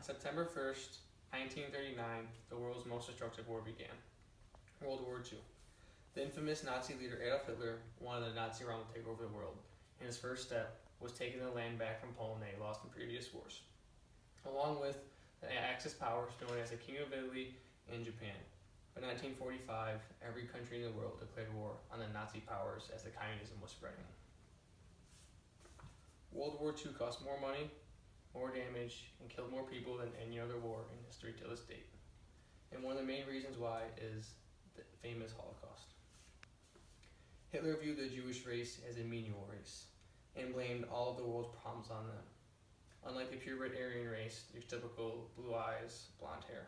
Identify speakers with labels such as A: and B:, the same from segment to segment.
A: September 1st, 1939, the world's most destructive war began, World War II. The infamous Nazi leader Adolf Hitler wanted the Nazi realm to take over the world, and his first step was taking the land back from Poland they lost in previous wars, along with the Axis powers known as the King of Italy and Japan. By 1945, every country in the world declared war on the Nazi powers as the communism was spreading. World War II cost more money, more damage, and killed more people than any other war in history to this date. And one of the main reasons why is the famous Holocaust. Hitler viewed the Jewish race as a menial race and blamed all of the world's problems on them. Unlike the purebred Aryan race, your typical blue eyes, blonde hair.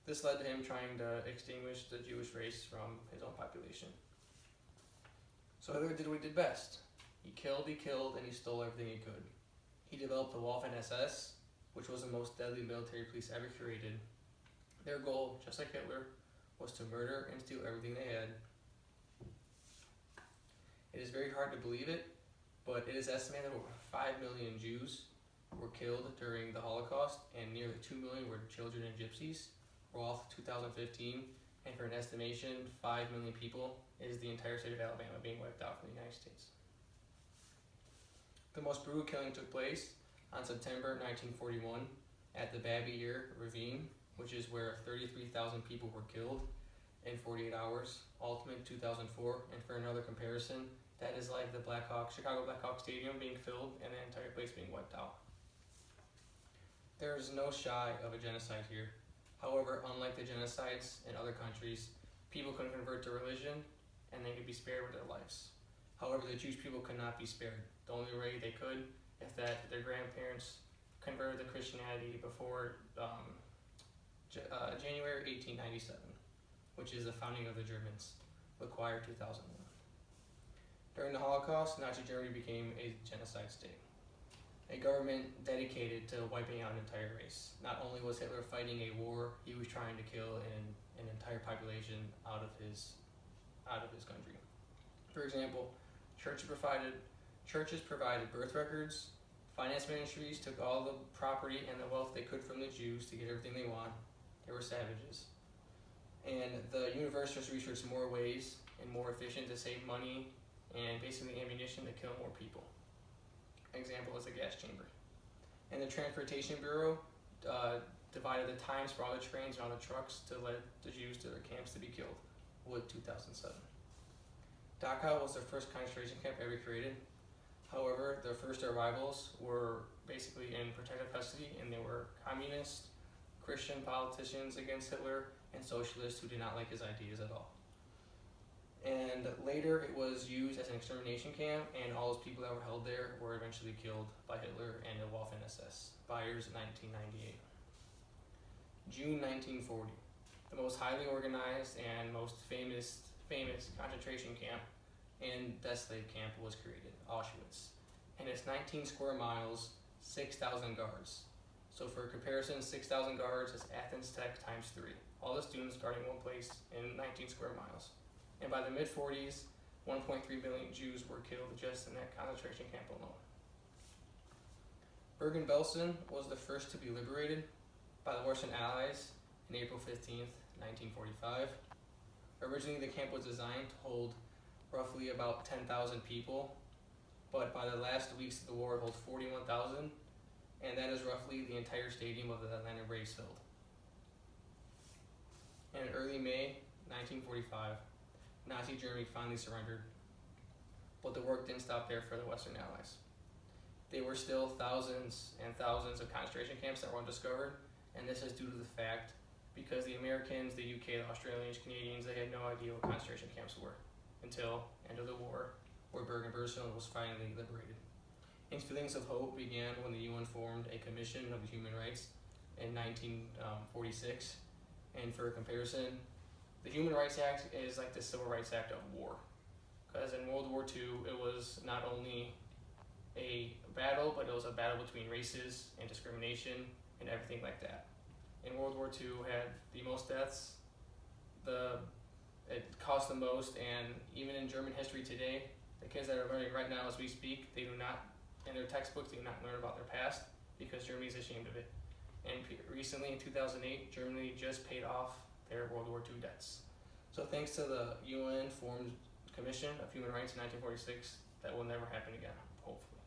A: This led to him trying to extinguish the Jewish race from his own population. So Hitler did what he did best. He killed, and he stole everything he could. He developed the Waffen-SS, which was the most deadly military police ever created. Their goal, just like Hitler, was to murder and steal everything they had. It is very hard to believe it, but it is estimated that over 5 million Jews were killed during the Holocaust, and nearly 2 million were children and gypsies. We're off 2015, and for an estimation, 5 million people is the entire state of Alabama being wiped out from the United States. The most brutal killing took place on September 1941 at the Babbier Ravine, which is where 33,000 people were killed in 48 hours. Ultimate 2004, and for another comparison, that is like the Chicago Blackhawks Stadium being filled and the entire place being wiped out. There is no shy of a genocide here. However, unlike the genocides in other countries, people could convert to religion and they could be spared with their lives. However, the Jewish people could not be spared. The only way they could, if that their grandparents converted to Christianity before January 1897, which is the founding of the Germans, required 2001. During the Holocaust, Nazi Germany became a genocide state, a government dedicated to wiping out an entire race. Not only was Hitler fighting a war, he was trying to kill an entire population out of his country. For example, churches provided birth records, finance ministries took all the property and the wealth they could from the Jews to get everything they want. They were savages. And the universities researched more ways and more efficient to save money and basically ammunition to kill more people. Example is the gas chamber. And the Transportation Bureau divided the times for all the trains and all the trucks to let the Jews to their camps to be killed, with 2007. Dachau was the first concentration camp ever created. However, the first arrivals were basically in protective custody, and they were communist, Christian politicians against Hitler, and socialists who did not like his ideas at all. And later it was used as an extermination camp, and all those people that were held there were eventually killed by Hitler and the Waffen-SS, Bayer's 1998. June 1940, the most highly organized and most famous concentration camp and death slave camp was created, Auschwitz. And it's 19 square miles, 6,000 guards. So for comparison, 6,000 guards is Athens Tech times 3. All the students guarding one place in 19 square miles. And by the mid-40s, 1.3 million Jews were killed just in that concentration camp alone. Bergen-Belsen was the first to be liberated by the Western Allies on April 15th, 1945. Originally, the camp was designed to hold roughly about 10,000 people, but by the last weeks of the war, it holds 41,000, and that is roughly the entire stadium of the Atlanta Braves filled. And in early May 1945, Nazi Germany finally surrendered, but the work didn't stop there for the Western Allies. There were still thousands and thousands of concentration camps that were undiscovered, and this is due to the fact because the Americans, the UK, the Australians, Canadians, they had no idea what concentration camps were until end of the war, where Bergen-Belsen was finally liberated. And feelings of hope began when the UN formed a Commission of Human Rights in 1946. And for comparison, the Human Rights Act is like the Civil Rights Act of war. Because in World War II, it was not only a battle, but it was a battle between races and discrimination and everything like that. And World War II had the most deaths, it cost the most, and even in German history today, the kids that are learning right now as we speak, they do not, in their textbooks, they do not learn about their past because Germany is ashamed of it. And recently in 2008, Germany just paid off their World War II debts. So thanks to the UN formed Commission of Human Rights in 1946, that will never happen again, hopefully.